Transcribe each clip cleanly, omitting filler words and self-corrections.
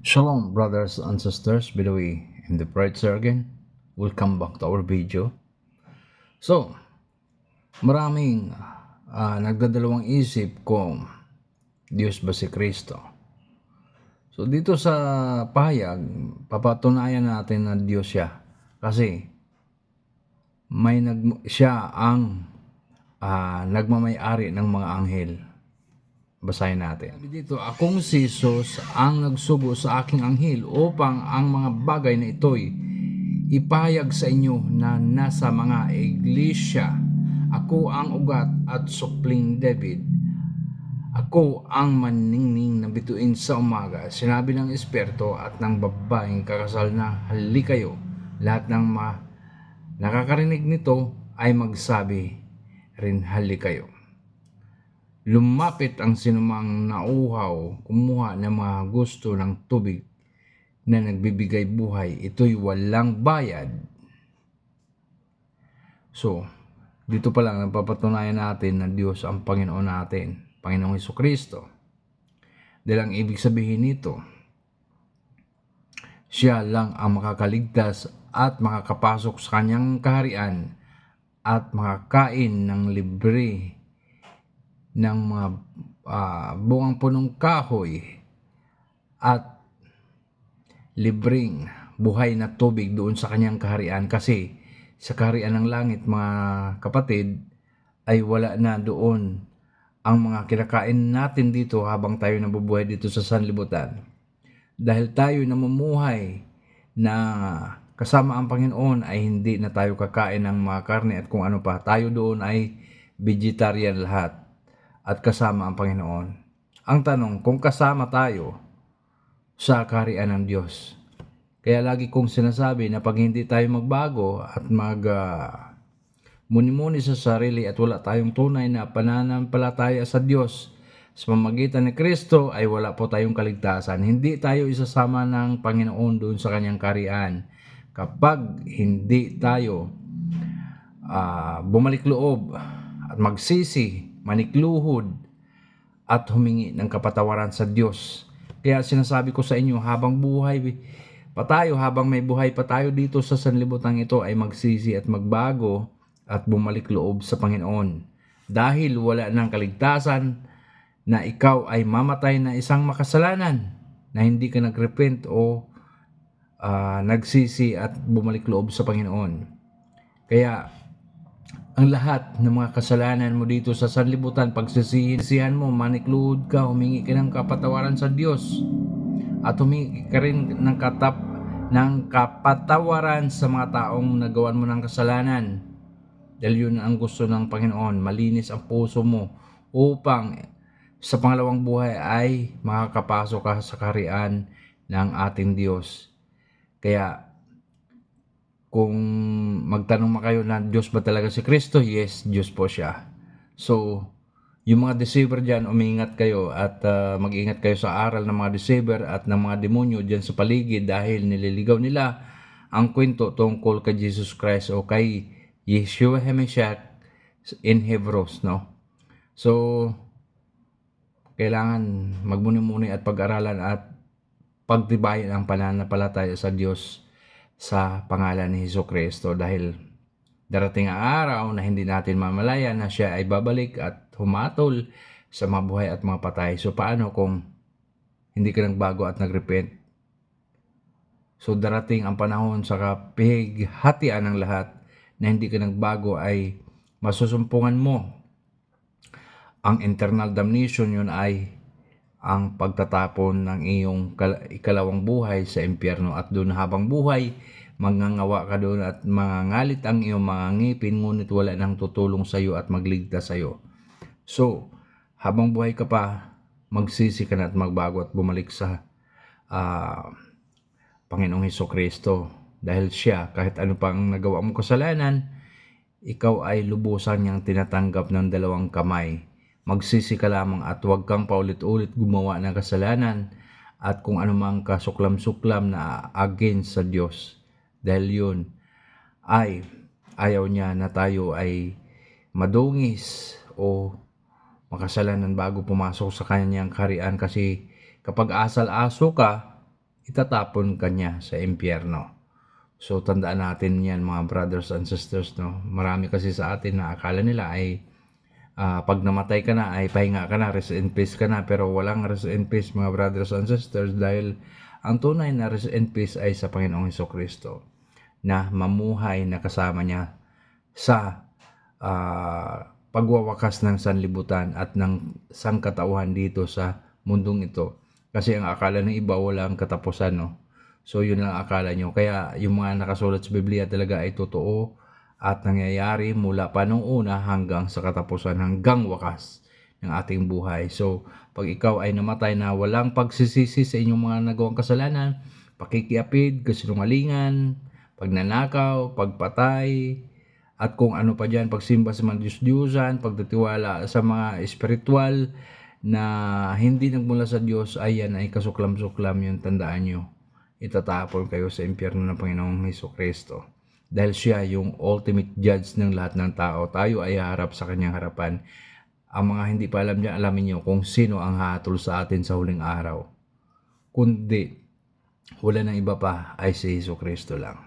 Shalom, brothers and sisters. By the way, I'm the Preacher again. Welcome back to our video. So, maraming nagdadalawang isip kung Diyos ba si Kristo. So, dito sa pahayag, papatunayan natin na Diyos siya. Kasi, siya ang nagmamay-ari ng mga anghel. Basahin natin. Sabi dito, akong si Jesus ang nagsugo sa aking anghel upang ang mga bagay na ito'y ipahayag sa inyo na nasa mga iglesia. Ako ang ugat at supling David. Ako ang maningning na bituin sa umaga. Sinabi ng esperto at ng babaeng kakasal na halika kayo. Lahat ng nakakarinig nito ay magsabi rin halika kayo. Lumapit ang sinumang nauhaw, kumuha ng mga gusto ng tubig na nagbibigay buhay. Ito'y walang bayad. So, dito pa lang napapatunayan natin na Diyos ang Panginoon natin, Panginoong Hesukristo. Dahil ang ibig sabihin nito, siya lang ang makakaligtas at makakapasok sa kanyang kaharian at makakain ng libre ng mga bungang punong kahoy at libreng buhay na tubig doon sa kanyang kaharian. Kasi sa kaharian ng langit, mga kapatid, ay wala na doon ang mga kinakain natin dito habang tayo nabubuhay dito sa sanlibutan. Dahil tayo namumuhay na kasama ang Panginoon ay hindi na tayo kakain ng mga karne at kung ano pa. Tayo doon ay vegetarian lahat at kasama ang Panginoon. Ang tanong, kung kasama tayo sa kaharian ng Diyos. Kaya lagi kong sinasabi na pag hindi tayo magbago at muni-muni sa sarili at wala tayong tunay na pananampalataya sa Diyos sa pamamagitan ni Kristo, ay wala po tayong kaligtasan. Hindi tayo isasama ng Panginoon doon sa kanyang kaharian kapag hindi tayo bumalik loob at magsisi, manikluhod at humingi ng kapatawaran sa Diyos. Kaya sinasabi ko sa inyo, habang may buhay pa tayo dito sa sanlibutan ito, ay magsisi at magbago at bumalik loob sa Panginoon. Dahil wala ng kaligtasan na ikaw ay mamatay na isang makasalanan na hindi ka nagrepent o nagsisi at bumalik loob sa Panginoon. Kaya ang lahat ng mga kasalanan mo dito sa sanlibutan, pagsisihan mo, manikluhod ka, humingi ka ng kapatawaran sa Diyos at humingi ka rin ng kapatawaran sa mga taong nagawan mo ng kasalanan. Dahil yun ang gusto ng Panginoon, malinis ang puso mo upang sa pangalawang buhay ay makakapasok ka sa kaharian ng ating Diyos. Kaya kung magtanong mo kayo na Diyos ba talaga si Kristo? Yes, Diyos po siya. So, yung mga deceiver dyan, umiingat kayo at mag-ingat kayo sa aral ng mga deceiver at ng mga demonyo dyan sa paligid dahil nililigaw nila ang kwento tungkol kay Jesus Christ o kay Yeshua HaMashiach in Hebrews, no? So, kailangan magmuni-muni at pag-aralan at pagtibayin ang pananampalataya sa Diyos sa pangalan ni Hesukristo, dahil darating ang araw na hindi natin mamalayan na siya ay babalik at humatol sa mga buhay at mga patay. So paano kung hindi ka nagbago at nagrepent? So darating ang panahon sa kapighatian ng lahat na hindi ka nagbago, ay masusumpungan mo ang eternal damnation. Yun ay ang pagtatapon ng iyong ikalawang buhay sa impyerno, at doon habang buhay mangangawa ka doon at mangangalit ang iyong mga ngipin, ngunit wala nang tutulong sa iyo at magligtas sa iyo. So habang buhay ka pa, magsisi ka na at magbago at bumalik sa Panginoong Hesukristo, dahil siya, kahit ano pang nagawa mong kasalanan, ikaw ay lubusan niyang tinatanggap ng dalawang kamay. Magsisi ka lamang at huwag kang paulit-ulit gumawa ng kasalanan at kung anumang kasuklam-suklam na against sa Diyos. Dahil yun ay ayaw niya na tayo ay madungis o makasalanan bago pumasok sa kanyang kaharian. Kasi kapag asal-aso ka, itatapon ka niya sa impyerno. So tandaan natin yan mga brothers and sisters, no? Marami kasi sa atin na akala nila ay pag namatay ka na ay pahinga ka na, rest in peace ka na, pero walang rest in peace mga brothers and sisters, dahil ang tunay na rest in peace ay sa Panginoong Hesukristo na mamuhay na kasama niya sa pagwawakas ng sanlibutan at ng sangkatauhan dito sa mundong ito. Kasi ang akala ng iba walang katapusan, no? So yun lang akala nyo. Kaya yung mga nakasulat sa Biblia talaga ay totoo at nangyayari mula pa nung una hanggang sa katapusan, hanggang wakas ng ating buhay. So pag ikaw ay namatay na walang pagsisisi sa inyong mga nagawang kasalanan, pakikiapid, kasinungalingan, pagnanakaw, pagpatay, at kung ano pa dyan, pagsimba sa mga Diyos-Diyosan, pagtitiwala sa mga espiritual na hindi nagmula sa Diyos, ayan ay kasuklam-suklam yun, tandaan nyo. Itatapon kayo sa impyerno ng Panginoong Hesukristo. Dahil siya yung ultimate judge ng lahat ng tao. Tayo ay harap sa kanyang harapan. Ang mga hindi pa alam niya, alamin nyo kung sino ang hatol sa atin sa huling araw. Kundi, wala nang iba pa ay si Hesukristo lang.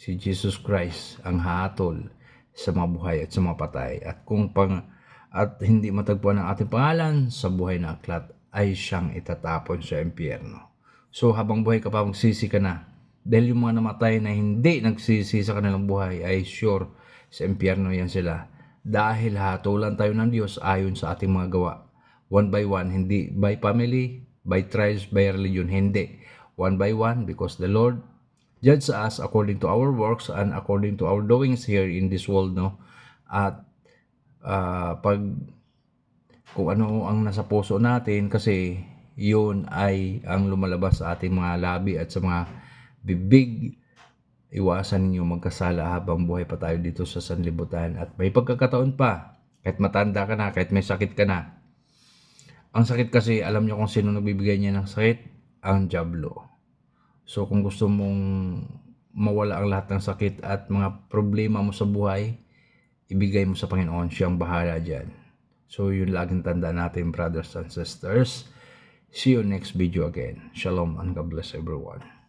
Si Jesus Christ ang hatol sa mga buhay at sa mga patay. At hindi matagpuan ang ating pangalan sa buhay na aklat, ay siyang itatapon sa impyerno. So habang buhay ka pa, magsisi ka na. Dahil yung mga namatay na hindi nagsisi sa kanilang buhay ay sure sa impyerno yan sila. Dahil hatulan tayo ng Diyos ayon sa ating mga gawa. One by one, hindi by family, by tribes, by religion, hindi. One by one, because the Lord judge us according to our works and according to our doings here in this world, no? At kung ano ang nasa puso natin, kasi yun ay ang lumalabas sa ating mga labi at sa mga bibig. Iwasan ninyo magkasala habang buhay pa tayo dito sa sanlibutan. At may pagkakataon pa, kahit matanda ka na, kahit may sakit ka na. Ang sakit kasi, alam nyo kung sino nagbibigay niya ng sakit? Ang dyablo. So kung gusto mong mawala ang lahat ng sakit at mga problema mo sa buhay, ibigay mo sa Panginoon, siyang bahala dyan. So yun laging tanda natin, brothers and sisters. See you next video again. Shalom and God bless everyone.